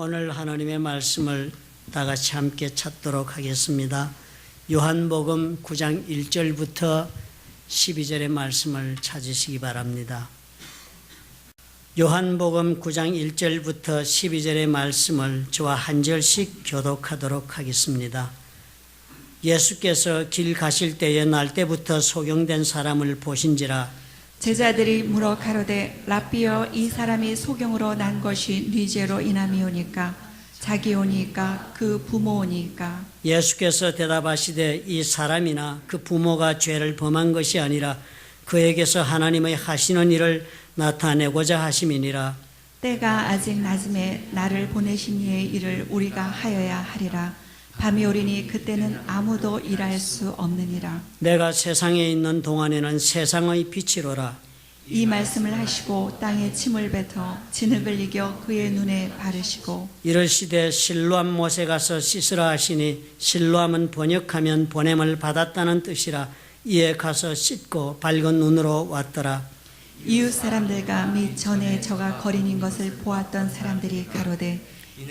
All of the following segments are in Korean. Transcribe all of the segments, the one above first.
오늘 하나님의 말씀을 다 같이 함께 찾도록 하겠습니다. 요한복음 9장 1절부터 12절의 말씀을 찾으시기 바랍니다. 요한복음 9장 1절부터 12절의 말씀을 저와 한 절씩 교독하도록 하겠습니다. 예수께서 길 가실 때에 날 때부터 소경된 사람을 보신지라. 제자들이 물어 가로되 랍비여, 이 사람이 소경으로 난 것이 네 죄로 인함이오니까 자기오니까 그 부모오니까. 예수께서 대답하시되 이 사람이나 그 부모가 죄를 범한 것이 아니라 그에게서 하나님의 하시는 일을 나타내고자 하심이니라. 때가 아직 낮음에 나를 보내신 이의 일을 우리가 하여야 하리라. 밤이 오리니 그때는 아무도 일할 수 없느니라. 내가 세상에 있는 동안에는 세상의 빛이로라. 이 말씀을 하시고 땅에 침을 뱉어 진흙을 이겨 그의 눈에 바르시고 이르시되 실로암 못에 가서 씻으라 하시니, 실로암은 번역하면 보냄을 받았다는 뜻이라. 이에 가서 씻고 밝은 눈으로 왔더라. 이웃 사람들과 및 전에 저가 거린인 것을 보았던 사람들이 가로되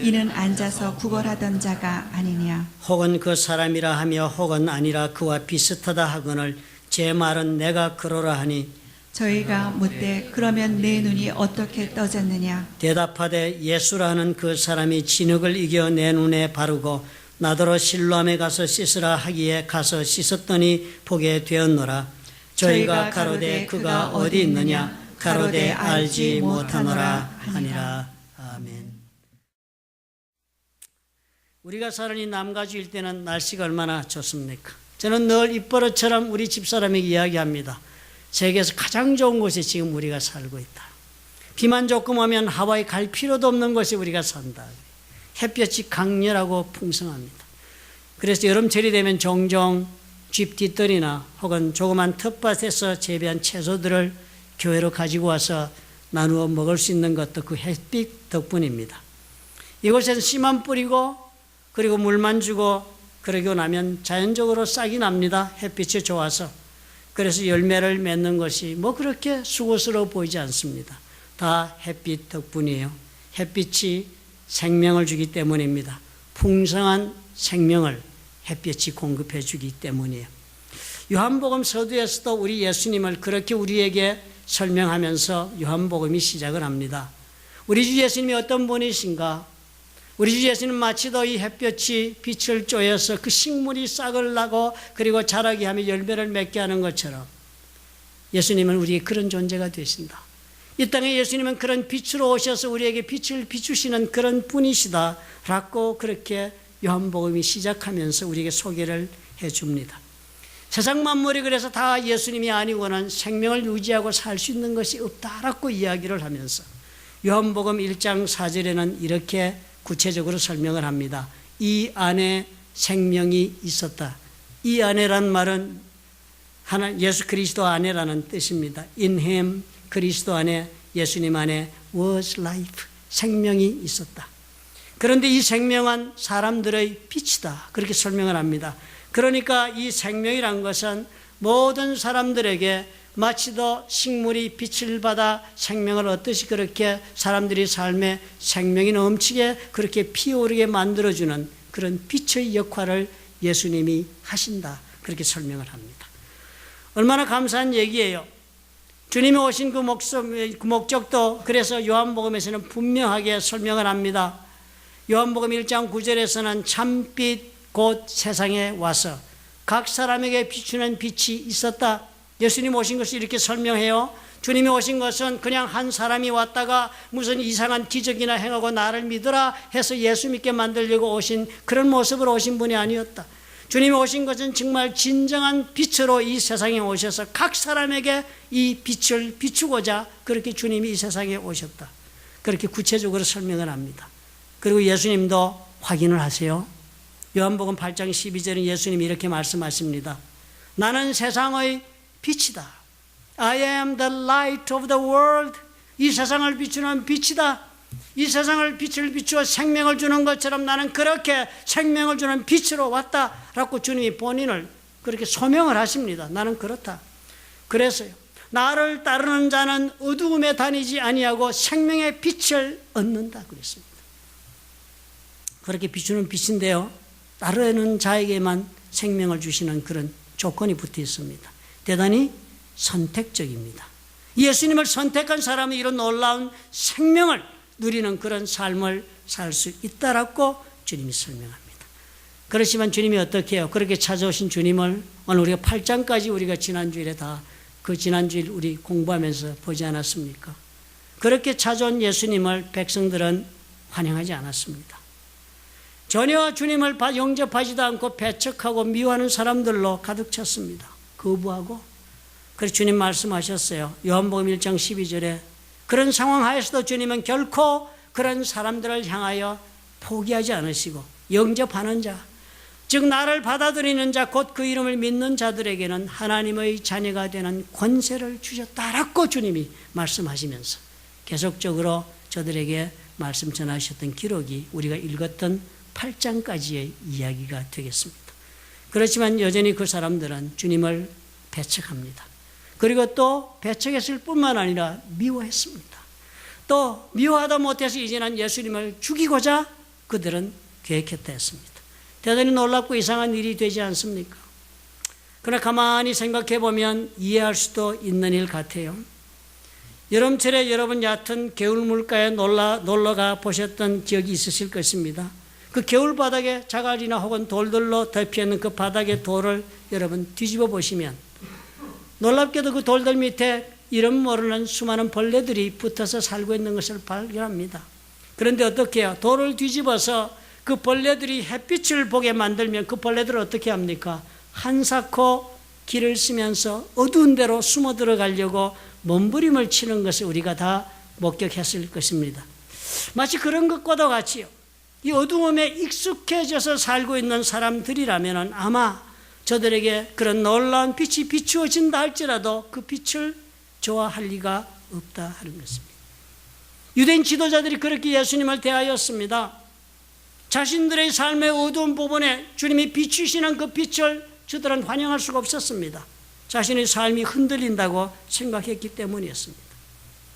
이는 앉아서 구걸하던 자가 아니냐. 혹은 그 사람이라 하며 혹은 아니라 그와 비슷하다 하거늘 제 말은 내가 그러라 하니. 저희가 묻되 그러면 내 눈이 어떻게 떠졌느냐. 대답하되 예수라 하는 그 사람이 진흙을 이겨 내 눈에 바르고 나더러 실로암에 가서 씻으라 하기에 가서 씻었더니 보게 되었노라. 저희가 가로되 그가 어디 있느냐. 가로되 알지 못하노라 하니라. 아멘. 우리가 사는 이 남가주일 때는 날씨가 얼마나 좋습니까? 저는 늘 입버릇처럼 우리 집사람에게 이야기합니다. 세계에서 가장 좋은 곳에 지금 우리가 살고 있다. 비만 조금 오면 하와이 갈 필요도 없는 곳에 우리가 산다. 햇볕이 강렬하고 풍성합니다. 그래서 여름철이 되면 종종 집 뒷뜰이나 혹은 조그만 텃밭에서 재배한 채소들을 교회로 가지고 와서 나누어 먹을 수 있는 것도 그 햇빛 덕분입니다. 이곳에서 씨만 뿌리고 그리고 물만 주고 그러고 나면 자연적으로 싹이 납니다. 햇빛이 좋아서. 그래서 열매를 맺는 것이 뭐 그렇게 수고스러워 보이지 않습니다. 다 햇빛 덕분이에요. 햇빛이 생명을 주기 때문입니다. 풍성한 생명을 햇빛이 공급해 주기 때문이에요. 요한복음 서두에서도 우리 예수님을 그렇게 우리에게 설명하면서 요한복음이 시작을 합니다. 우리 주 예수님이 어떤 분이신가? 우리 주 예수님은 마치도 이 햇볕이 빛을 쬐어서 그 식물이 싹을 나고 그리고 자라게 하며 열매를 맺게 하는 것처럼 예수님은 우리에게 그런 존재가 되신다. 이 땅에 예수님은 그런 빛으로 오셔서 우리에게 빛을 비추시는 그런 분이시다라고 그렇게 요한복음이 시작하면서 우리에게 소개를 해줍니다. 세상 만물이 그래서 다 예수님이 아니고는 생명을 유지하고 살 수 있는 것이 없다라고 이야기를 하면서 요한복음 1장 4절에는 이렇게 구체적으로 설명을 합니다. 이 안에 생명이 있었다. 이 안에란 말은 예수 그리스도 안에라는 뜻입니다. In him, 그리스도 안에, 예수님 안에 was life, 생명이 있었다. 그런데 이 생명은 사람들의 빛이다. 그렇게 설명을 합니다. 그러니까 이 생명이란 것은 모든 사람들에게 마치도 식물이 빛을 받아 생명을 얻듯이 그렇게 사람들이 삶에 생명이 넘치게 그렇게 피어오르게 만들어주는 그런 빛의 역할을 예수님이 하신다. 그렇게 설명을 합니다. 얼마나 감사한 얘기예요. 주님이 오신 그 목적도 그래서 요한복음에서는 분명하게 설명을 합니다. 요한복음 1장 9절에서는 참빛 곧 세상에 와서 각 사람에게 비추는 빛이 있었다. 예수님 오신 것을 이렇게 설명해요. 주님이 오신 것은 그냥 한 사람이 왔다가 무슨 이상한 기적이나 행하고 나를 믿으라 해서 예수 믿게 만들려고 오신 그런 모습으로 오신 분이 아니었다. 주님이 오신 것은 정말 진정한 빛으로 이 세상에 오셔서 각 사람에게 이 빛을 비추고자 그렇게 주님이 이 세상에 오셨다. 그렇게 구체적으로 설명을 합니다. 그리고 예수님도 확인을 하세요. 요한복음 8장 12절은 예수님이 이렇게 말씀하십니다. 나는 세상의 빛이다. I am the light of the world. 이 세상을 비추는 빛이다. 이 세상을 빛을 비추어 생명을 주는 것처럼 나는 그렇게 생명을 주는 빛으로 왔다라고 주님이 본인을 그렇게 소명을 하십니다. 나는 그렇다. 그래서요. 나를 따르는 자는 어두움에 다니지 아니하고 생명의 빛을 얻는다 그랬습니다. 그렇게 비추는 빛인데요, 따르는 자에게만 생명을 주시는 그런 조건이 붙어 있습니다. 대단히 선택적입니다. 예수님을 선택한 사람이 이런 놀라운 생명을 누리는 그런 삶을 살 수 있다라고 주님이 설명합니다. 그렇지만 주님이 어떻게 해요? 그렇게 찾아오신 주님을 오늘 우리가 8장까지 우리가 지난주일에 다 그 지난주일 우리 공부하면서 보지 않았습니까? 그렇게 찾아온 예수님을 백성들은 환영하지 않았습니다. 전혀 주님을 영접하지도 않고 배척하고 미워하는 사람들로 가득 찼습니다. 거부하고. 그래서 주님 말씀하셨어요. 요한복음 1장 12절에 그런 상황 하에서도 주님은 결코 그런 사람들을 향하여 포기하지 않으시고 영접하는 자, 즉 나를 받아들이는 자, 곧 그 이름을 믿는 자들에게는 하나님의 자녀가 되는 권세를 주셨다라고 주님이 말씀하시면서 계속적으로 저들에게 말씀 전하셨던 기록이 우리가 읽었던 8장까지의 이야기가 되겠습니다. 그렇지만 여전히 그 사람들은 주님을 배척합니다. 그리고 또 배척했을 뿐만 아니라 미워했습니다. 또 미워하다 못해서 이제는 예수님을 죽이고자 그들은 계획했다 했습니다. 대단히 놀랍고 이상한 일이 되지 않습니까? 그러나 가만히 생각해 보면 이해할 수도 있는 일 같아요. 여름철에 여러분 얕은 겨울 물가에 놀러가 보셨던 기억이 있으실 것입니다. 그 겨울 바닥에 자갈이나 혹은 돌들로 덮여있는 그 바닥의 돌을 여러분 뒤집어 보시면 놀랍게도 그 돌들 밑에 이름 모르는 수많은 벌레들이 붙어서 살고 있는 것을 발견합니다. 그런데 어떻게 해요? 돌을 뒤집어서 그 벌레들이 햇빛을 보게 만들면 그 벌레들을 어떻게 합니까? 한사코 길을 쓰면서 어두운 데로 숨어 들어가려고 몸부림을 치는 것을 우리가 다 목격했을 것입니다. 마치 그런 것과도 같이요. 이 어두움에 익숙해져서 살고 있는 사람들이라면 아마 저들에게 그런 놀라운 빛이 비추어진다 할지라도 그 빛을 좋아할 리가 없다 하는 것입니다. 유대인 지도자들이 그렇게 예수님을 대하였습니다. 자신들의 삶의 어두운 부분에 주님이 비추시는 그 빛을 저들은 환영할 수가 없었습니다. 자신의 삶이 흔들린다고 생각했기 때문이었습니다.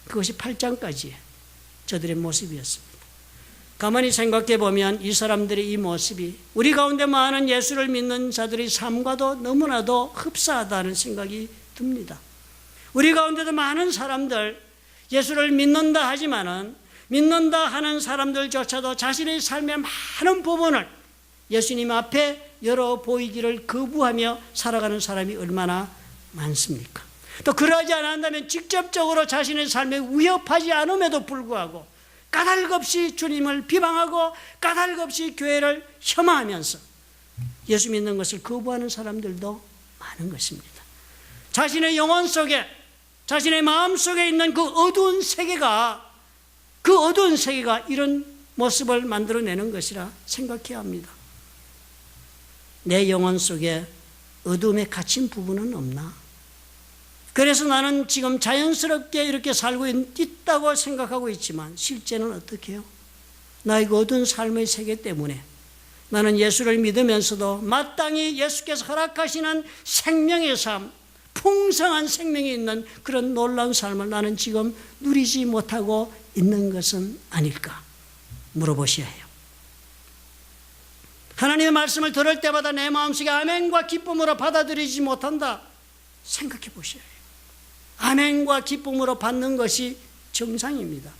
그것이 8장까지의 저들의 모습이었습니다. 가만히 생각해 보면 이 사람들의 이 모습이 우리 가운데 많은 예수를 믿는 자들의 삶과도 너무나도 흡사하다는 생각이 듭니다. 우리 가운데도 많은 사람들 예수를 믿는다 하지만은 믿는다 하는 사람들조차도 자신의 삶의 많은 부분을 예수님 앞에 열어 보이기를 거부하며 살아가는 사람이 얼마나 많습니까? 또 그러지 않는다면 직접적으로 자신의 삶에 위협하지 않음에도 불구하고 까닭없이 주님을 비방하고 까닭없이 교회를 혐오하면서 예수 믿는 것을 거부하는 사람들도 많은 것입니다. 자신의 영혼 속에 자신의 마음 속에 있는 그 어두운 세계가 이런 모습을 만들어내는 것이라 생각해야 합니다. 내 영혼 속에 어둠에 갇힌 부분은 없나? 그래서 나는 지금 자연스럽게 이렇게 살고 있다고 생각하고 있지만 실제는 어떻게 해요? 나의 어두운 삶의 세계 때문에 나는 예수를 믿으면서도 마땅히 예수께서 허락하시는 생명의 삶, 풍성한 생명이 있는 그런 놀라운 삶을 나는 지금 누리지 못하고 있는 것은 아닐까 물어보셔야 해요. 하나님의 말씀을 들을 때마다 내 마음속에 아멘과 기쁨으로 받아들이지 못한다 생각해 보셔야 해요. 아멘과 기쁨으로 받는 것이 정상입니다.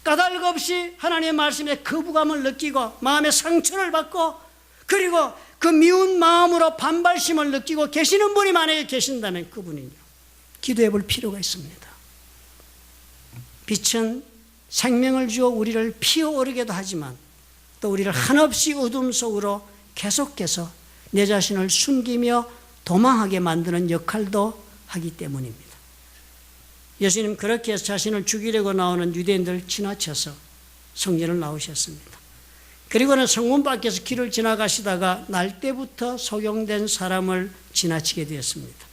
까닭없이 하나님의 말씀에 거부감을 느끼고 마음의 상처를 받고 그리고 그 미운 마음으로 반발심을 느끼고 계시는 분이 만약에 계신다면 그분은요 기도해 볼 필요가 있습니다. 빛은 생명을 주어 우리를 피어오르게도 하지만 또 우리를 한없이 어둠 속으로 계속해서 내 자신을 숨기며 도망하게 만드는 역할도 하기 때문입니다. 예수님 그렇게 해서 자신을 죽이려고 나오는 유대인들을 지나쳐서 성전을 나오셨습니다. 그리고는 성문 밖에서 길을 지나가시다가 날 때부터 소경된 사람을 지나치게 되었습니다.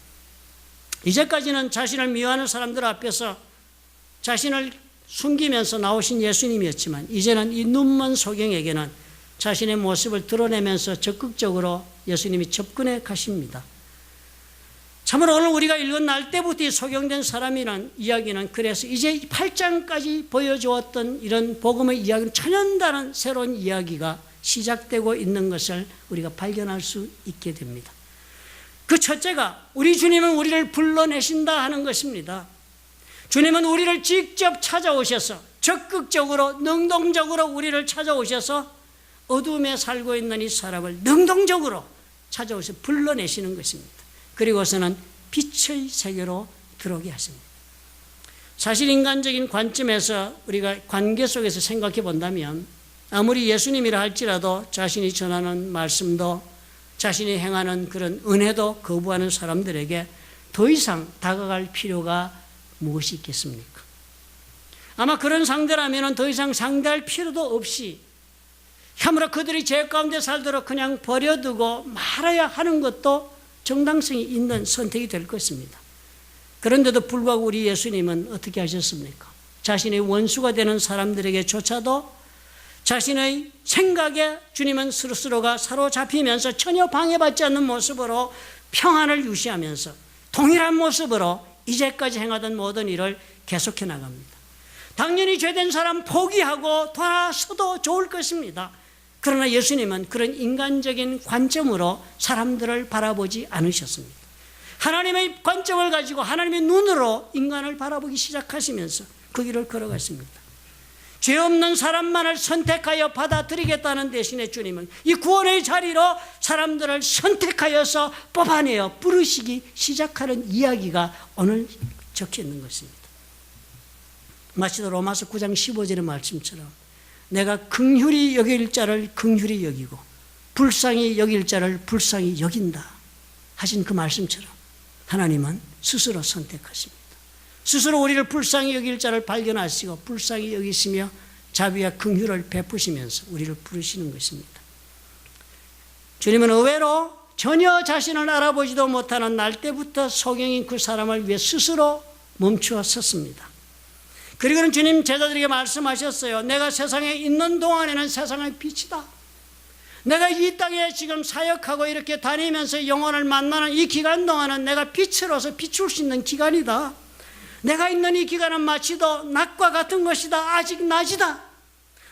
이제까지는 자신을 미워하는 사람들 앞에서 자신을 숨기면서 나오신 예수님이었지만 이제는 이 눈먼 소경에게는 자신의 모습을 드러내면서 적극적으로 예수님이 접근해 가십니다. 참으로 오늘 우리가 읽은 날 때부터 이 소경된 사람이라는 이야기는 그래서 이제 8장까지 보여주었던 이런 복음의 이야기는 전혀 다른 새로운 이야기가 시작되고 있는 것을 우리가 발견할 수 있게 됩니다. 그 첫째가 우리 주님은 우리를 불러내신다 하는 것입니다. 주님은 우리를 직접 찾아오셔서 적극적으로 능동적으로 우리를 찾아오셔서 어둠에 살고 있는 이 사람을 능동적으로 찾아오셔서 불러내시는 것입니다. 그리고서는 빛의 세계로 들어오게 하십니다. 사실 인간적인 관점에서 우리가 관계 속에서 생각해 본다면 아무리 예수님이라 할지라도 자신이 전하는 말씀도 자신이 행하는 그런 은혜도 거부하는 사람들에게 더 이상 다가갈 필요가 무엇이 있겠습니까? 아마 그런 상대라면 더 이상 상대할 필요도 없이 참으로 그들이 죄 가운데 살도록 그냥 버려두고 말아야 하는 것도 정당성이 있는 선택이 될 것입니다. 그런데도 불구하고 우리 예수님은 어떻게 하셨습니까? 자신의 원수가 되는 사람들에게조차도 자신의 생각에 주님은 스스로가 사로잡히면서 전혀 방해받지 않는 모습으로 평안을 유지하면서 동일한 모습으로 이제까지 행하던 모든 일을 계속해 나갑니다. 당연히 죄된 사람 포기하고 돌아서도 좋을 것입니다. 그러나 예수님은 그런 인간적인 관점으로 사람들을 바라보지 않으셨습니다. 하나님의 관점을 가지고 하나님의 눈으로 인간을 바라보기 시작하시면서 그 길을 걸어갔습니다. 죄 없는 사람만을 선택하여 받아들이겠다는 대신에 주님은 이 구원의 자리로 사람들을 선택하여서 뽑아내어 부르시기 시작하는 이야기가 오늘 적혀 있는 것입니다. 마치 로마서 9장 15절의 말씀처럼 내가 긍휼히 여길 자를 긍휼히 여기고 불쌍히 여길 자를 불쌍히 여긴다 하신 그 말씀처럼 하나님은 스스로 선택하십니다. 스스로 우리를 불쌍히 여길 자를 발견하시고 불쌍히 여기시며 자비와 긍휼을 베푸시면서 우리를 부르시는 것입니다. 주님은 의외로 전혀 자신을 알아보지도 못하는 날 때부터 소경인 그 사람을 위해 스스로 멈추어 섰습니다. 그리고는 주님 제자들에게 말씀하셨어요. 내가 세상에 있는 동안에는 세상의 빛이다. 내가 이 땅에 지금 사역하고 이렇게 다니면서 영혼을 만나는 이 기간 동안은 내가 빛으로서 비출 수 있는 기간이다. 내가 있는 이 기간은 마치도 낮과 같은 것이다. 아직 낮이다.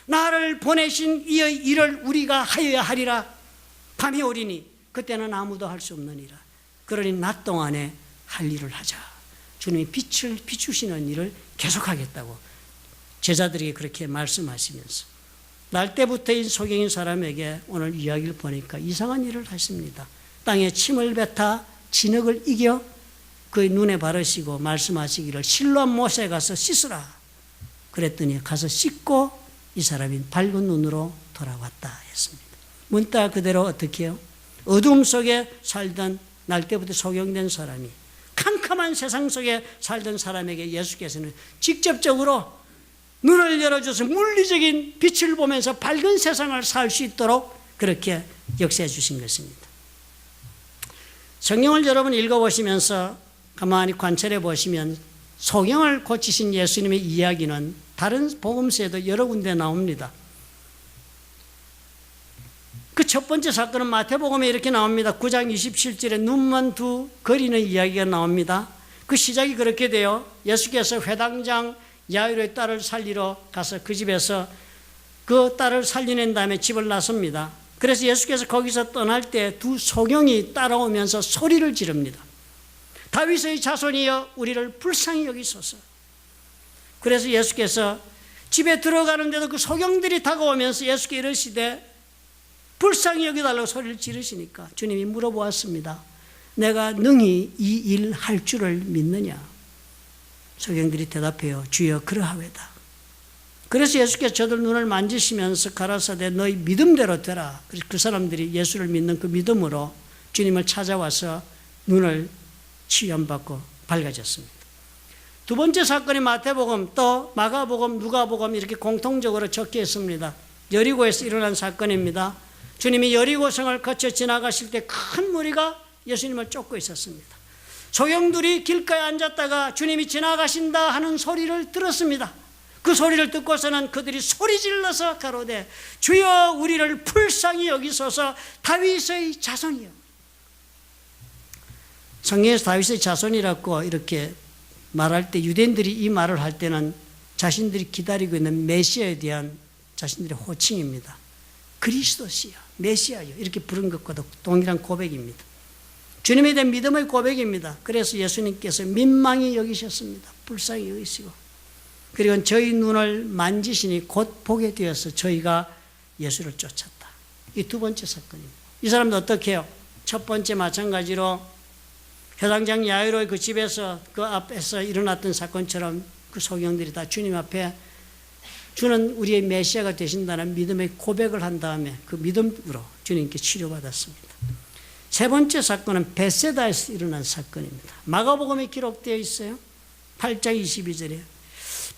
나를 보내신 이의 일을 우리가 하여야 하리라. 밤이 오리니 그때는 아무도 할 수 없느니라. 그러니 낮 동안에 할 일을 하자. 주님이 빛을 비추시는 일을 계속하겠다고 제자들에게 그렇게 말씀하시면서 날 때부터인 소경인 사람에게 오늘 이야기를 보니까 이상한 일을 하십니다. 땅에 침을 뱉어 진흙을 이겨 그의 눈에 바르시고 말씀하시기를 실로암 못에 가서 씻으라. 그랬더니 가서 씻고 이 사람이 밝은 눈으로 돌아왔다 했습니다. 문자 그대로 어떻게 해요? 어둠 속에 살던 날 때부터 소경된 사람이 캄캄한 세상 속에 살던 사람에게 예수께서는 직접적으로 눈을 열어줘서 물리적인 빛을 보면서 밝은 세상을 살 수 있도록 그렇게 역사해 주신 것입니다. 성경을 여러분 읽어보시면서 가만히 관찰해 보시면 소경을 고치신 예수님의 이야기는 다른 복음서에도 여러 군데 나옵니다. 그 첫 번째 사건은 마태복음에 이렇게 나옵니다. 9장 27절에 눈먼 두 거리는 이야기가 나옵니다. 그 시작이 그렇게 돼요. 예수께서 회당장 야이로의 딸을 살리러 가서 그 집에서 그 딸을 살려낸 다음에 집을 나섭니다. 그래서 예수께서 거기서 떠날 때 두 소경이 따라오면서 소리를 지릅니다. 다윗의 자손이여 우리를 불쌍히 여기소서. 그래서 예수께서 집에 들어가는데도 그 소경들이 다가오면서 예수께 이르시되 불쌍히 여기달라고 소리를 지르시니까 주님이 물어보았습니다. 내가 능히 이 일 할 줄을 믿느냐? 소경들이 대답해요. 주여 그러하외다. 그래서 예수께서 저들 눈을 만지시면서 가라사대 너희 믿음대로 되라. 그래서 그 사람들이 예수를 믿는 그 믿음으로 주님을 찾아와서 눈을 치유받고 밝아졌습니다. 두 번째 사건이 마태복음 또 마가복음 누가복음 이렇게 공통적으로 적혀 있습니다. 여리고에서 일어난 사건입니다. 주님이 여리고성을 거쳐 지나가실 때 큰 무리가 예수님을 쫓고 있었습니다. 소경들이 길가에 앉았다가 주님이 지나가신다 하는 소리를 들었습니다. 그 소리를 듣고서는 그들이 소리 질러서 가로되 주여 우리를 불쌍히 여기소서 다윗의 자손이요. 성경에서 다윗의 자손이라고 이렇게 말할 때 유대인들이 이 말을 할 때는 자신들이 기다리고 있는 메시아에 대한 자신들의 호칭입니다. 그리스도시여, 메시아여 이렇게 부른 것과도 동일한 고백입니다. 주님에 대한 믿음의 고백입니다. 그래서 예수님께서 민망히 여기셨습니다. 불쌍히 여기시고, 그리고 저희 눈을 만지시니 곧 보게 되어서 저희가 예수를 쫓았다. 이 두 번째 사건입니다. 이 사람도 어떻게 해요? 첫 번째 마찬가지로 회당장 야이로의 그 집에서 그 앞에서 일어났던 사건처럼 그 소경들이 다 주님 앞에 주는 우리의 메시아가 되신다는 믿음의 고백을 한 다음에 그 믿음으로 주님께 치료받았습니다. 세 번째 사건은 벳세다에서 일어난 사건입니다. 마가복음에 기록되어 있어요. 8장 22절에.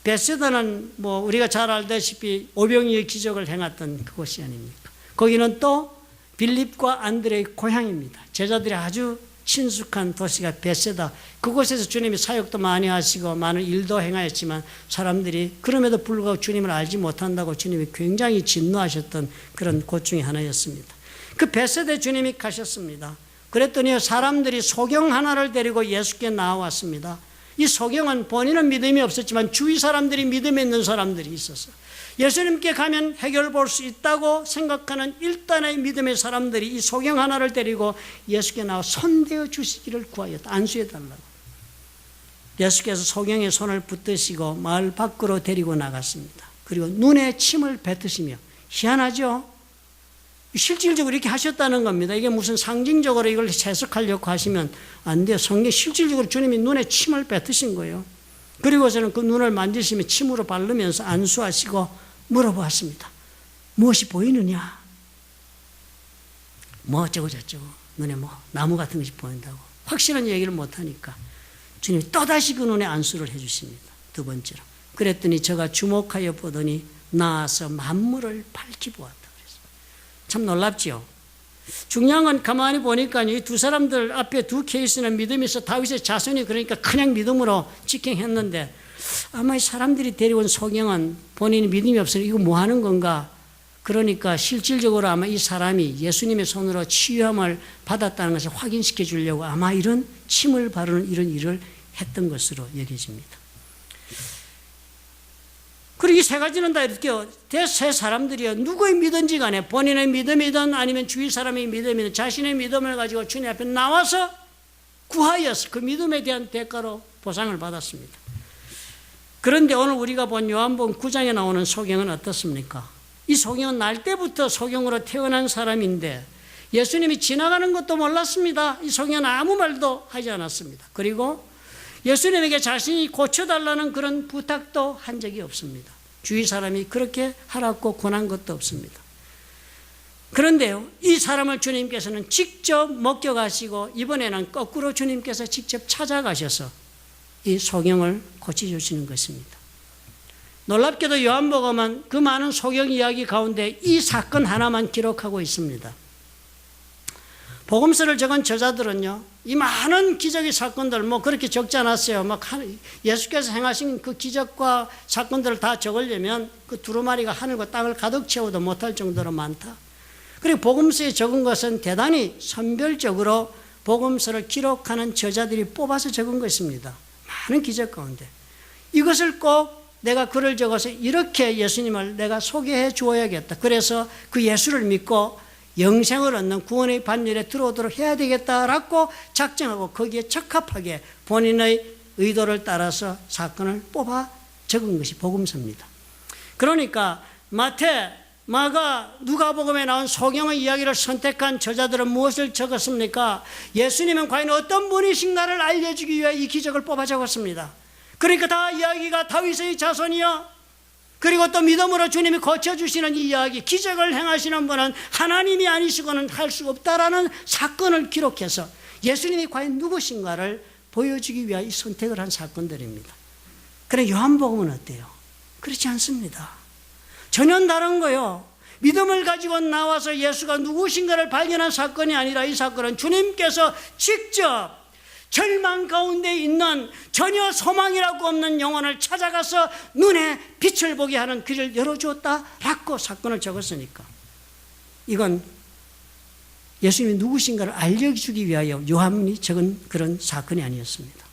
벳세다는 뭐 우리가 잘 알다시피 오병이의 기적을 행했던 그곳이 아닙니까? 거기는 또 빌립과 안드레의 고향입니다. 제자들이 아주 친숙한 도시가 벳세다. 그곳에서 주님이 사역도 많이 하시고 많은 일도 행하였지만 사람들이 그럼에도 불구하고 주님을 알지 못한다고 주님이 굉장히 진노하셨던 그런 곳 중에 하나였습니다. 그 벳세다에 주님이 가셨습니다. 그랬더니 사람들이 소경 하나를 데리고 예수께 나왔습니다. 이 소경은 본인은 믿음이 없었지만 주위 사람들이 믿음이 있는 사람들이 있었어요. 예수님께 가면 해결 볼 수 있다고 생각하는 일단의 믿음의 사람들이 이 소경 하나를 데리고 예수께 나와 손대어 주시기를 구하였다. 안수해 달라고. 예수께서 소경의 손을 붙드시고 마을 밖으로 데리고 나갔습니다. 그리고 눈에 침을 뱉으시며, 희한하죠? 실질적으로 이렇게 하셨다는 겁니다. 이게 무슨 상징적으로 이걸 해석하려고 하시면 안 돼요. 성경 실질적으로 주님이 눈에 침을 뱉으신 거예요. 그리고서는 그 눈을 만지시며 침으로 바르면서 안수하시고 물어보았습니다. 무엇이 보이느냐? 뭐 어쩌고 저쩌고 눈에 뭐 나무 같은 것이 보인다고 확실한 얘기를 못하니까 주님이 또다시 그 눈에 안수를 해주십니다. 두 번째로. 그랬더니 제가 주목하여 보더니 나아서 만물을 밝히 보았다. 참 놀랍지요. 중요한 건 가만히 보니까 이 두 사람들 앞에 두 케이스는 믿음이 있어. 다윗의 자손이 그러니까 그냥 믿음으로 직행했는데 아마 이 사람들이 데려온 소경은 본인이 믿음이 없으니 이거 뭐 하는 건가? 그러니까 실질적으로 아마 이 사람이 예수님의 손으로 치유함을 받았다는 것을 확인시켜 주려고 아마 이런 침을 바르는 이런 일을 했던 것으로 여겨집니다. 그리고 이 세 가지는 다 이렇게 세 사람들이요. 누구의 믿은지 간에 본인의 믿음이든 아니면 주위 사람의 믿음이든 자신의 믿음을 가지고 주님 앞에 나와서 구하여서 그 믿음에 대한 대가로 보상을 받았습니다. 그런데 오늘 우리가 본 요한복음 9장에 나오는 소경은 어떻습니까? 이 소경은 날 때부터 소경으로 태어난 사람인데 예수님이 지나가는 것도 몰랐습니다. 이 소경은 아무 말도 하지 않았습니다. 그리고 예수님에게 자신이 고쳐달라는 그런 부탁도 한 적이 없습니다. 주위 사람이 그렇게 하라고 권한 것도 없습니다. 그런데요, 이 사람을 주님께서는 직접 목격하시고 이번에는 거꾸로 주님께서 직접 찾아가셔서 이 소경을 고쳐주시는 것입니다. 놀랍게도 요한복음은 그 많은 소경 이야기 가운데 이 사건 하나만 기록하고 있습니다. 복음서를 적은 저자들은요, 이 많은 기적의 사건들 뭐 그렇게 적지 않았어요. 막 예수께서 행하신 그 기적과 사건들을 다 적으려면 그 두루마리가 하늘과 땅을 가득 채워도 못할 정도로 많다. 그리고 복음서에 적은 것은 대단히 선별적으로 복음서를 기록하는 저자들이 뽑아서 적은 것입니다. 많은 기적 가운데 이것을 꼭 내가 글을 적어서 이렇게 예수님을 내가 소개해 주어야겠다. 그래서 그 예수를 믿고 영생을 얻는 구원의 반열에 들어오도록 해야 되겠다라고 작정하고 거기에 적합하게 본인의 의도를 따라서 사건을 뽑아 적은 것이 복음서입니다. 그러니까 마태, 마가, 누가복음에 나온 소경의 이야기를 선택한 저자들은 무엇을 적었습니까? 예수님은 과연 어떤 분이신가를 알려주기 위해 이 기적을 뽑아 적었습니다. 그러니까 다 이야기가 다윗의 자손이요, 그리고 또 믿음으로 주님이 고쳐주시는 이 이야기, 기적을 행하시는 분은 하나님이 아니시고는 할 수 없다라는 사건을 기록해서 예수님이 과연 누구신가를 보여주기 위해 이 선택을 한 사건들입니다. 그런데 요한복음은 어때요? 그렇지 않습니다. 전혀 다른 거요. 믿음을 가지고 나와서 예수가 누구신가를 발견한 사건이 아니라 이 사건은 주님께서 직접 절망 가운데 있는 전혀 소망이라고 없는 영혼을 찾아가서 눈에 빛을 보게 하는 길을 열어주었다라고 사건을 적었으니까 이건 예수님이 누구신가를 알려주기 위하여 요한이 적은 그런 사건이 아니었습니다.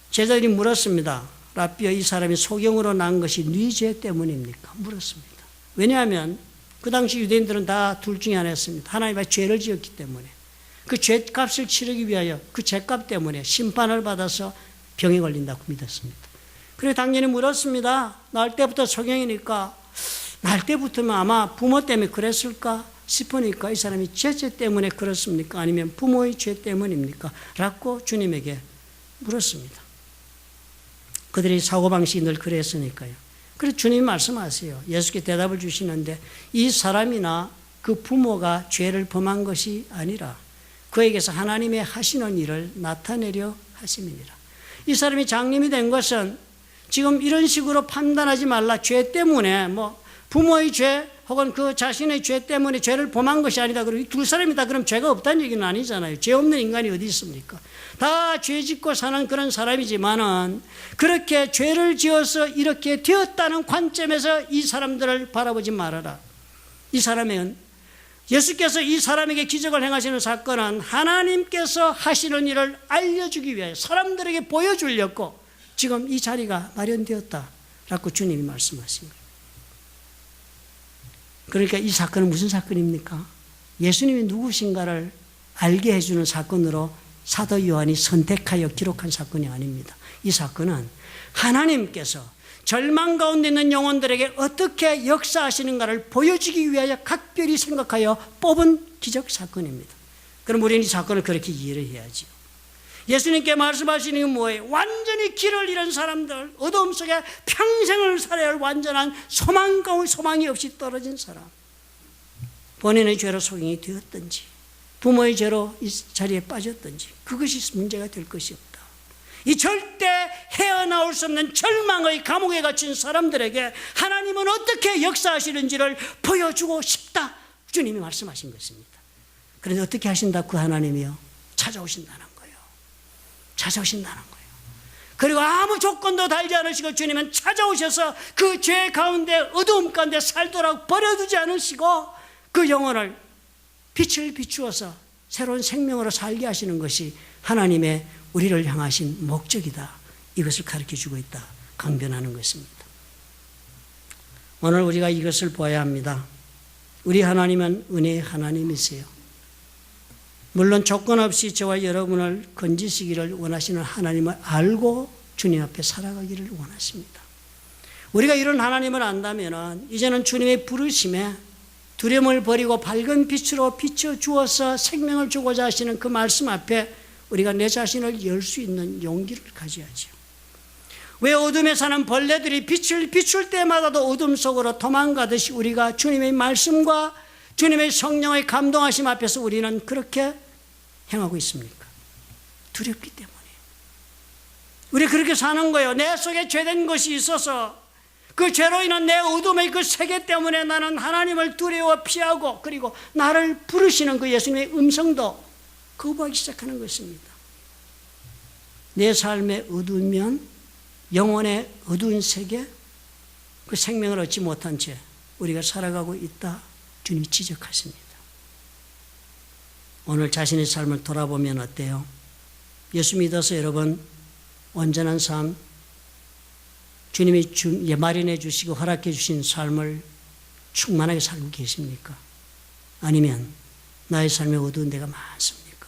제자들이 물었습니다. 라삐어, 이 사람이 소경으로 난 것이 네 죄 때문입니까? 물었습니다. 왜냐하면 그 당시 유대인들은 다 둘 중에 하나였습니다. 하나님 앞에 죄를 지었기 때문에 그 죄값을 치르기 위하여 그 죄값 때문에 심판을 받아서 병에 걸린다고 믿었습니다. 그래서 당연히 물었습니다. 날 때부터 소경이니까 날 때부터면 아마 부모 때문에 그랬을까 싶으니까 이 사람이 죄 때문에 그렇습니까? 아니면 부모의 죄 때문입니까? 라고 주님에게 물었습니다. 그들의 사고방식이 늘 그랬으니까요. 그래서 주님이 말씀하세요. 예수께 대답을 주시는데 이 사람이나 그 부모가 죄를 범한 것이 아니라 그에게서 하나님의 하시는 일을 나타내려 하심이니라. 이 사람이 장님이 된 것은 지금 이런 식으로 판단하지 말라. 죄 때문에 부모의 죄 혹은 그 자신의 죄 때문에 죄를 범한 것이 아니다. 그리고 이 두 사람이 다 그럼 죄가 없다는 얘기는 아니잖아요. 죄 없는 인간이 어디 있습니까? 다 죄 짓고 사는 그런 사람이지만은 그렇게 죄를 지어서 이렇게 되었다는 관점에서 이 사람들을 바라보지 말아라. 이 사람은 예수께서 이 사람에게 기적을 행하시는 사건은 하나님께서 하시는 일을 알려주기 위해 사람들에게 보여주려고 지금 이 자리가 마련되었다라고 주님이 말씀하신 거예요. 그러니까 이 사건은 무슨 사건입니까? 예수님이 누구신가를 알게 해주는 사건으로 사도 요한이 선택하여 기록한 사건이 아닙니다. 이 사건은 하나님께서 절망 가운데 있는 영혼들에게 어떻게 역사하시는가를 보여주기 위하여 각별히 생각하여 뽑은 기적 사건입니다. 그럼 우리는 이 사건을 그렇게 이해를 해야죠. 예수님께 말씀하시는 게 뭐예요? 완전히 길을 잃은 사람들, 어두움 속에 평생을 살아야 할 완전한 소망 가운데 소망이 없이 떨어진 사람, 본인의 죄로 소경이 되었든지 부모의 죄로 이 자리에 빠졌든지 그것이 문제가 될 것이 없다. 이 절대 헤어나올 수 없는 절망의 감옥에 갇힌 사람들에게 하나님은 어떻게 역사하시는지를 보여주고 싶다. 주님이 말씀하신 것입니다. 그런데 어떻게 하신다? 그 하나님이요, 찾아오신다는 거예요. 찾아오신다는 거예요. 그리고 아무 조건도 달지 않으시고 주님은 찾아오셔서 그 죄 가운데 어두움 가운데 살도록 버려두지 않으시고 그 영혼을 빛을 비추어서 새로운 생명으로 살게 하시는 것이 하나님의 우리를 향하신 목적이다. 이것을 가르쳐주고 있다. 강변하는 것입니다. 오늘 우리가 이것을 보아야 합니다. 우리 하나님은 은혜의 하나님이세요. 물론 조건 없이 저와 여러분을 건지시기를 원하시는 하나님을 알고 주님 앞에 살아가기를 원하십니다. 우리가 이런 하나님을 안다면 이제는 주님의 부르심에 두려움을 버리고 밝은 빛으로 비춰주어서 생명을 주고자 하시는 그 말씀 앞에 우리가 내 자신을 열 수 있는 용기를 가져야죠. 왜 어둠에 사는 벌레들이 빛을 비출 때마다도 어둠 속으로 도망가듯이 우리가 주님의 말씀과 주님의 성령의 감동하심 앞에서 우리는 그렇게 행하고 있습니까? 두렵기 때문에. 우리 그렇게 사는 거예요. 내 속에 죄된 것이 있어서 그 죄로 인한 내 어둠의 그 세계 때문에 나는 하나님을 두려워 피하고 그리고 나를 부르시는 그 예수님의 음성도 거부하기 시작하는 것입니다. 내 삶에 어두우면 영혼의 어두운 세계, 그 생명을 얻지 못한 채 우리가 살아가고 있다. 주님이 지적하십니다. 오늘 자신의 삶을 돌아보면 어때요? 예수 믿어서 여러분 온전한 삶, 주님이 마련해 주시고 허락해 주신 삶을 충만하게 살고 계십니까? 아니면 나의 삶에 어두운 데가 많습니까?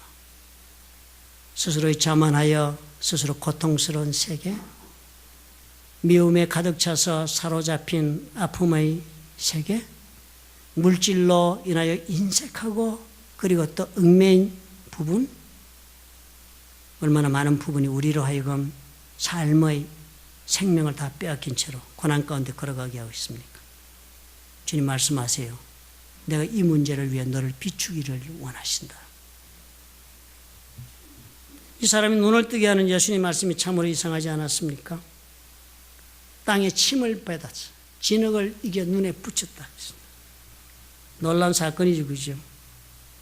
스스로의 자만하여 스스로 고통스러운 세계, 미움에 가득 차서 사로잡힌 아픔의 세계, 물질로 인하여 인색하고 그리고 또 얽매인 부분, 얼마나 많은 부분이 우리로 하여금 삶의 생명을 다 빼앗긴 채로 고난 가운데 걸어가게 하고 있습니까? 주님 말씀하세요. 내가 이 문제를 위해 너를 비추기를 원하신다. 이 사람이 눈을 뜨게 하는 예수님 말씀이 참으로 이상하지 않았습니까? 땅에 침을 빼다서 진흙을 이겨 눈에 붙였다. 놀라운 사건이죠, 그죠?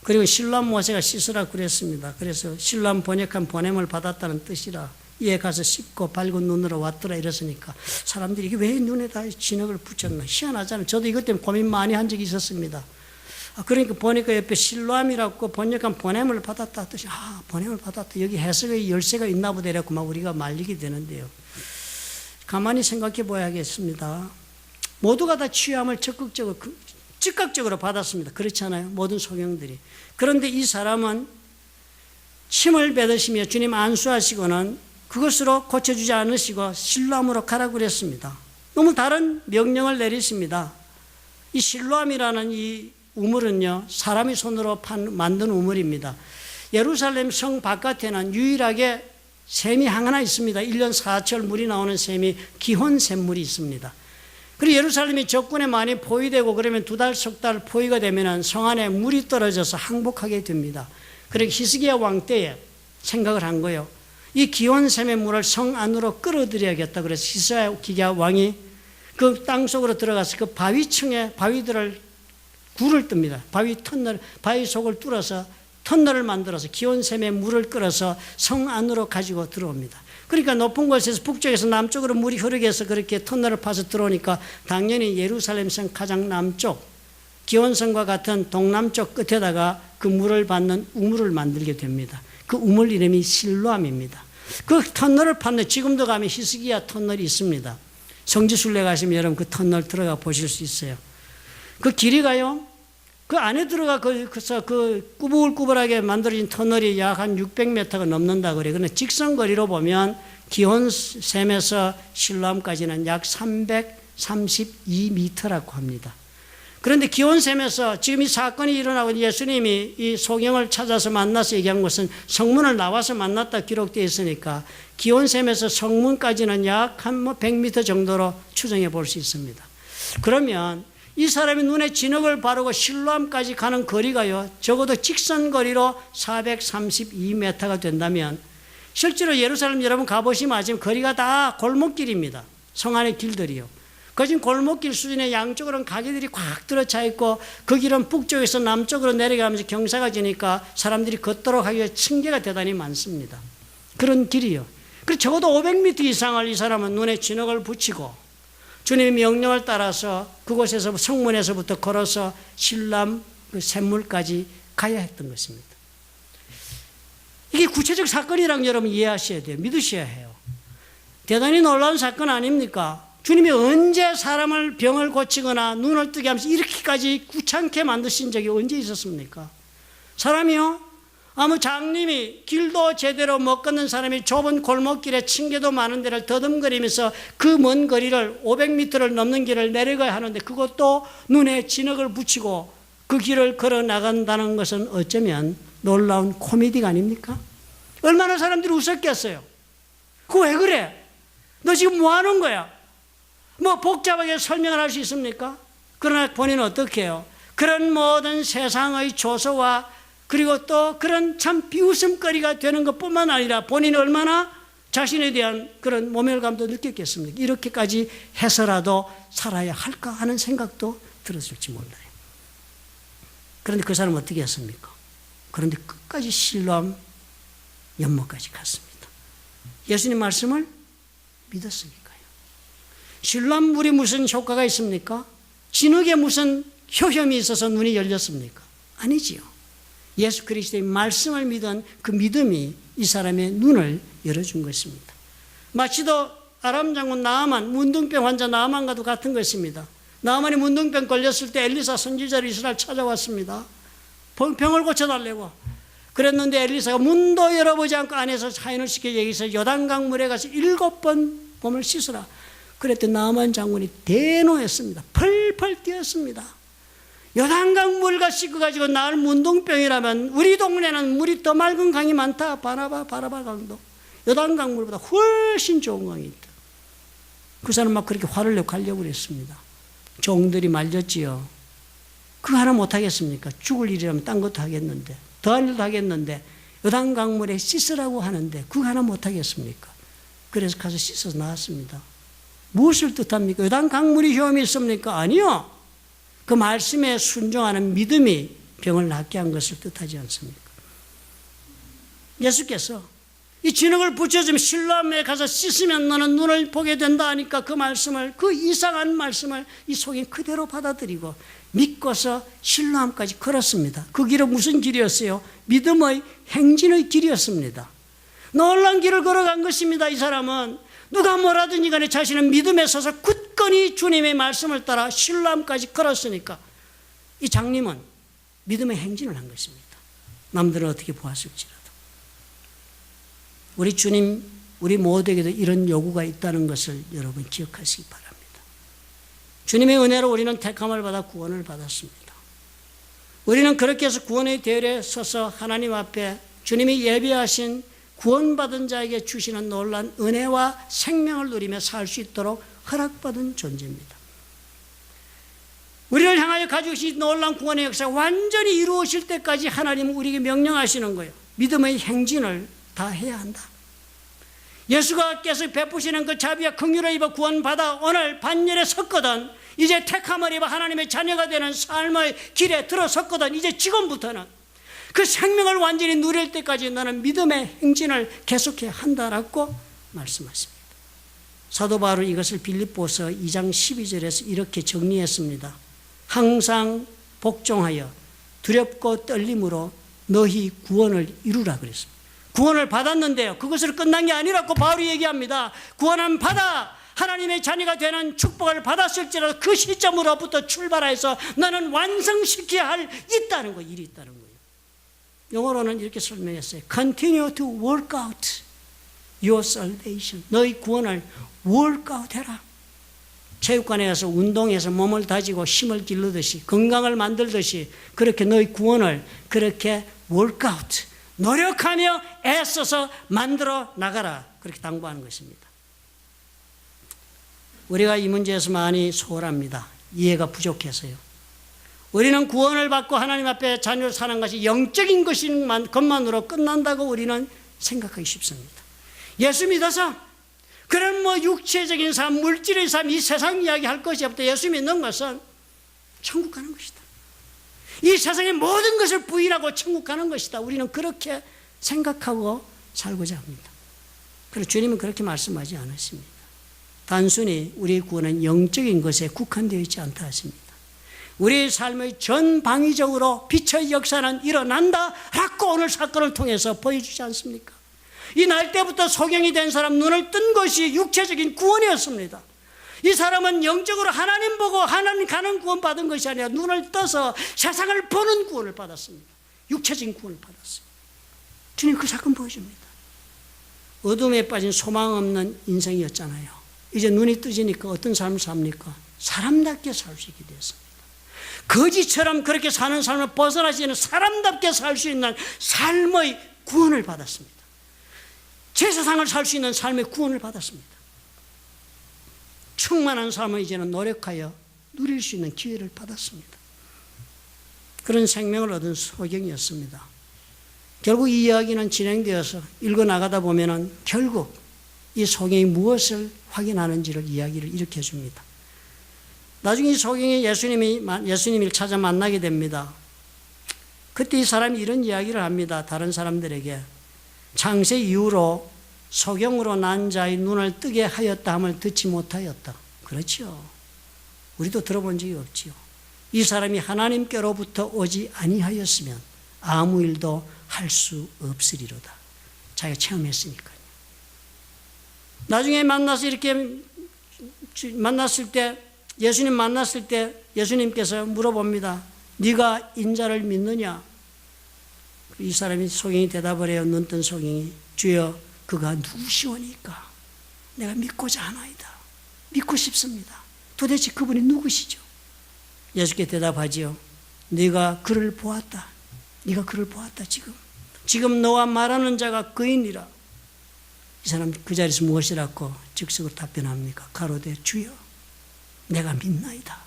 그리고 실로암 모세가 씻으라 그랬습니다. 그래서 실로암 번역한 보냄을 받았다는 뜻이라 이에 가서 씻고 밝은 눈으로 왔더라 이랬으니까 사람들이 이게 왜 눈에다 진흙을 붙였나 희한하잖아요. 저도 이것 때문에 고민 많이 한 적이 있었습니다. 그러니까 보니까 옆에 실로암이라고 번역한 보냄을 받았다 뜻이 보냄을 받았다. 여기 해석의 열쇠가 있나 보다 이랬고 막 우리가 말리게 되는데요. 가만히 생각해 봐야겠습니다. 모두가 다 취함을 즉각적으로 받았습니다. 그렇지 않아요? 모든 소경들이. 그런데 이 사람은 침을 뱉으시며 주님 안수하시고는 그것으로 고쳐주지 않으시고 실로암으로 가라고 그랬습니다. 너무 다른 명령을 내리십니다. 이 실로암이라는 이 우물은요, 사람이 손으로 만든 우물입니다. 예루살렘 성 바깥에는 유일하게 샘이 하나 있습니다. 1년 4철 물이 나오는 샘이 기혼 샘물이 있습니다. 그리고 예루살렘이 적군에 많이 포위되고 그러면 2달, 3달 포위가 되면 성 안에 물이 떨어져서 항복하게 됩니다. 그래서 히스기야 왕 때에 생각을 한 거예요. 이 기온샘의 물을 성 안으로 끌어들여야겠다. 그래서 히스기야 왕이 그 땅속으로 들어가서 그 바위층에 바위들을 굴을 뜹니다. 바위 속을 뚫어서 터널을 만들어서 기온샘의 물을 끌어서 성 안으로 가지고 들어옵니다. 그러니까 높은 곳에서 북쪽에서 남쪽으로 물이 흐르게 해서 그렇게 터널을 파서 들어오니까 당연히 예루살렘성 가장 남쪽 기온성과 같은 동남쪽 끝에다가 그 물을 받는 우물을 만들게 됩니다. 그 우물 이름이 실로암입니다. 그 터널을 파는 지금도 가면 히스기야 터널이 있습니다. 성지순례 가시면 여러분 그 터널 들어가 보실 수 있어요. 그 길이가요, 그 안에 들어가 그래서 그 꾸불꾸불하게 만들어진 터널이 약 한 600m가 넘는다 그래요. 그런데 직선거리로 보면 기온샘에서 실로암까지는 약 332m라고 합니다. 그런데 기온샘에서 지금 이 사건이 일어나고 예수님이 이 소경을 찾아서 만나서 얘기한 것은 성문을 나와서 만났다 기록되어 있으니까 기온샘에서 성문까지는 약 한 100m 정도로 추정해 볼 수 있습니다. 그러면 이 사람이 눈에 진흙을 바르고 실로암까지 가는 거리가요, 적어도 직선거리로 432m가 된다면 실제로 예루살렘 여러분 가보시면 아시면 거리가 다 골목길입니다. 성 안의 길들이요. 거진 골목길 수준의 양쪽으로는 가게들이 꽉 들어차 있고 그 길은 북쪽에서 남쪽으로 내려가면서 경사가 지니까 사람들이 걷도록 하기 위해 층계가 대단히 많습니다. 그런 길이요. 그래서 적어도 500m 이상을 이 사람은 눈에 진흙을 붙이고 주님의 명령을 따라서 그곳에서 성문에서부터 걸어서 실로암 그 샘물까지 가야 했던 것입니다. 이게 구체적 사건이라는 여러분 이해하셔야 돼요. 믿으셔야 해요. 대단히 놀라운 사건 아닙니까? 주님이 언제 사람을 병을 고치거나 눈을 뜨게 하면서 이렇게까지 구창케 만드신 적이 언제 있었습니까? 사람이요, 아무 장님이 길도 제대로 못 걷는 사람이 좁은 골목길에 층계도 많은 데를 더듬거리면서 그 먼 거리를 500m를 넘는 길을 내려가야 하는데 그것도 눈에 진흙을 붙이고 그 길을 걸어 나간다는 것은 어쩌면 놀라운 코미디가 아닙니까? 얼마나 사람들이 웃었겠어요. 그거 왜 그래? 너 지금 뭐 하는 거야? 뭐 복잡하게 설명을 할 수 있습니까? 그러나 본인은 어떻게 해요? 그런 모든 세상의 조소와 그리고 또 그런 참 비웃음거리가 되는 것뿐만 아니라 본인이 얼마나 자신에 대한 그런 모멸감도 느꼈겠습니까? 이렇게까지 해서라도 살아야 할까 하는 생각도 들었을지 몰라요. 그런데 그 사람은 어떻게 했습니까? 그런데 끝까지 실로암 연못까지 갔습니다. 예수님 말씀을 믿었으니까요. 실로암 물이 무슨 효과가 있습니까? 진흙에 무슨 효염이 있어서 눈이 열렸습니까? 아니지요. 예수 그리스도의 말씀을 믿은 그 믿음이 이 사람의 눈을 열어준 것입니다. 마치도 아람 장군 나아만, 문둥병 환자 나아만과도 같은 것입니다. 나아만이 문둥병 걸렸을 때 엘리사 선지자를 이스라엘 찾아왔습니다. 병을 고쳐달라고. 그랬는데 엘리사가 문도 열어보지 않고 안에서 사인을 시켜 여기서 요단강 물에 가서 7번 몸을 씻으라. 그랬더니 나아만 장군이 대노했습니다. 펄펄 뛰었습니다. 요단강 물과 씻어가지고 나을 문둥병이라면 우리 동네는 물이 더 맑은 강이 많다. 바라바 강도. 요단강 물보다 훨씬 좋은 강이 있다. 그 사람 막 그렇게 화를 내고 가려고 그랬습니다. 종들이 말렸지요. 그거 하나 못하겠습니까? 죽을 일이라면 딴 것도 하겠는데, 더한 일도 하겠는데 요단강 물에 씻으라고 하는데 그거 하나 못하겠습니까? 그래서 가서 씻어서 나왔습니다. 무엇을 뜻합니까? 요단강 물이 효험이 있습니까? 아니요. 그 말씀에 순종하는 믿음이 병을 낫게 한 것을 뜻하지 않습니까? 예수께서 이 진흙을 붙여주면 실로암에 가서 씻으면 너는 눈을 보게 된다 하니까 그 말씀을, 그 이상한 말씀을 이 속에 그대로 받아들이고 믿고서 실로암까지 걸었습니다. 그 길은 무슨 길이었어요? 믿음의 행진의 길이었습니다. 놀라운 길을 걸어간 것입니다. 이 사람은 누가 뭐라든지 간에 자신은 믿음에 서서 굳건히 굳건히 주님의 말씀을 따라 신랑까지 걸었으니까 이 장님은 믿음의 행진을 한 것입니다. 남들은 어떻게 보았을지라도. 우리 주님, 우리 모두에게도 이런 요구가 있다는 것을 여러분 기억하시기 바랍니다. 주님의 은혜로 우리는 택함을 받아 구원을 받았습니다. 우리는 그렇게 해서 구원의 대열에 서서 하나님 앞에 주님이 예비하신 구원받은 자에게 주시는 놀라운 은혜와 생명을 누리며 살 수 있도록 허락받은 존재입니다. 우리를 향하여 가지고 계신 놀라운 구원의 역사가 완전히 이루어질 때까지 하나님은 우리에게 명령하시는 거예요. 믿음의 행진을 다 해야 한다. 예수께서 베푸시는 그 자비와 긍휼을 입어 구원받아 오늘 반열에 섰거든, 이제 택함을 입어 하나님의 자녀가 되는 삶의 길에 들어섰거든, 이제 지금부터는 그 생명을 완전히 누릴 때까지 너는 믿음의 행진을 계속해야 한다라고 말씀하십니다. 사도 바울은 이것을 빌립보서 2장 12절에서 이렇게 정리했습니다. 항상 복종하여 두렵고 떨림으로 너희 구원을 이루라 그랬습니다. 구원을 받았는데요, 그것을 끝난 게 아니라고 바울이 얘기합니다. 구원은 받아 하나님의 자녀가 되는 축복을 받았을지라도 그 시점으로부터 출발해서 너는 완성시켜야 할 있다는 거, 일이 있다는 거예요. 영어로는 이렇게 설명했어요. Continue to work out your salvation. 너희 구원을 work out 해라. 체육관에 가서 운동해서 몸을 다지고 힘을 기르듯이, 건강을 만들듯이 그렇게 너희 구원을 그렇게 work out, 노력하며 애써서 만들어 나가라, 그렇게 당부하는 것입니다. 우리가 이 문제에서 많이 소홀합니다. 이해가 부족해서요. 우리는 구원을 받고 하나님 앞에 자녀로 사는 것이 영적인 것만으로 끝난다고 우리는 생각하기 쉽습니다. 예수 믿어서 그런 육체적인 삶, 물질의 삶, 이 세상 이야기 할 것이 없다. 예수 믿는 것은 천국 가는 것이다. 이 세상의 모든 것을 부인하고 천국 가는 것이다. 우리는 그렇게 생각하고 살고자 합니다. 그리고 주님은 그렇게 말씀하지 않으십니다. 단순히 우리의 구원은 영적인 것에 국한되어 있지 않다 하십니다. 우리의 삶의 전방위적으로 빛의 역사는 일어난다 라고 오늘 사건을 통해서 보여주지 않습니까? 이 날 때부터 소경이 된 사람 눈을 뜬 것이 육체적인 구원이었습니다. 이 사람은 영적으로 하나님 보고 하나님 가는 구원 받은 것이 아니라 눈을 떠서 세상을 보는 구원을 받았습니다. 육체적인 구원을 받았습니다. 주님 그 사건 보여줍니다. 어둠에 빠진 소망 없는 인생이었잖아요. 이제 눈이 뜨지니까 어떤 삶을 삽니까? 사람답게 살 수 있게 되었습니다. 거지처럼 그렇게 사는 삶을 벗어나지는 사람답게 살 수 있는 삶의 구원을 받았습니다. 제사상을 살 수 있는 삶의 구원을 받았습니다. 충만한 삶을 이제는 노력하여 누릴 수 있는 기회를 받았습니다. 그런 생명을 얻은 소경이었습니다. 결국 이 이야기는 진행되어서 읽어나가다 보면은 결국 이 소경이 무엇을 확인하는지를 이야기를 이렇게 해줍니다. 나중에 이 소경이 예수님을 찾아 만나게 됩니다. 그때 이 사람이 이런 이야기를 합니다. 다른 사람들에게 창세 이후로 소경으로 난 자의 눈을 뜨게 하였다 함을 듣지 못하였다. 그렇죠. 우리도 들어본 적이 없지요. 이 사람이 하나님께로부터 오지 아니하였으면 아무 일도 할 수 없으리로다. 자기가 체험했으니까요. 나중에 만났을 때 예수님 만났을 때 예수님께서 물어봅니다. 네가 인자를 믿느냐? 이 사람이 소경이 대답을 해요. 눈뜬 소경이, 주여 그가 누구시오니까 내가 믿고자 하나이다. 믿고 싶습니다. 도대체 그분이 누구시죠? 예수께 대답하지요. 네가 그를 보았다. 네가 그를 보았다. 지금 너와 말하는 자가 그이니라. 이 사람 그 자리에서 무엇이라고 즉석으로 답변합니까? 가로되 주여 내가 믿나이다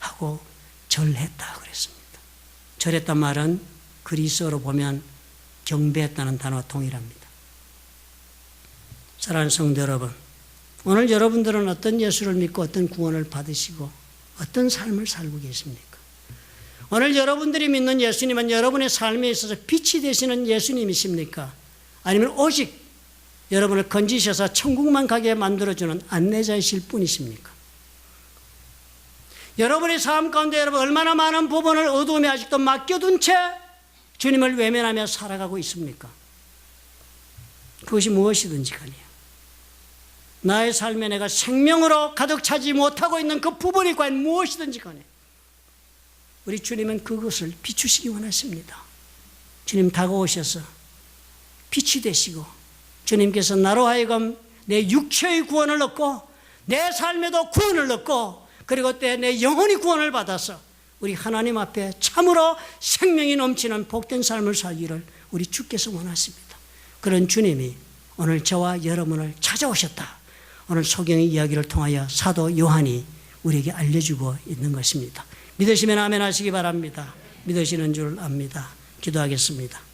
하고 절했다 그랬습니다. 절했단 말은 그리스어로 보면 경배했다는 단어와 동일합니다. 사랑하는 성도 여러분, 오늘 여러분들은 어떤 예수를 믿고 어떤 구원을 받으시고 어떤 삶을 살고 계십니까? 오늘 여러분들이 믿는 예수님은 여러분의 삶에 있어서 빛이 되시는 예수님이십니까? 아니면 오직 여러분을 건지셔서 천국만 가게 만들어주는 안내자이실 뿐이십니까? 여러분의 삶 가운데 여러분 얼마나 많은 부분을 어두움에 아직도 맡겨둔 채 주님을 외면하며 살아가고 있습니까? 그것이 무엇이든지 간에요. 나의 삶에 내가 생명으로 가득 차지 못하고 있는 그 부분이 과연 무엇이든지 간에 우리 주님은 그것을 비추시기 원하십니다. 주님 다가오셔서 빛이 되시고 주님께서 나로 하여금 내 육체의 구원을 얻고 내 삶에도 구원을 얻고 그리고 또 내 영혼이 구원을 받아서 우리 하나님 앞에 참으로 생명이 넘치는 복된 삶을 살기를 우리 주께서 원하십니다. 그런 주님이 오늘 저와 여러분을 찾아오셨다. 오늘 소경의 이야기를 통하여 사도 요한이 우리에게 알려주고 있는 것입니다. 믿으시면 아멘 하시기 바랍니다. 믿으시는 줄 압니다. 기도하겠습니다.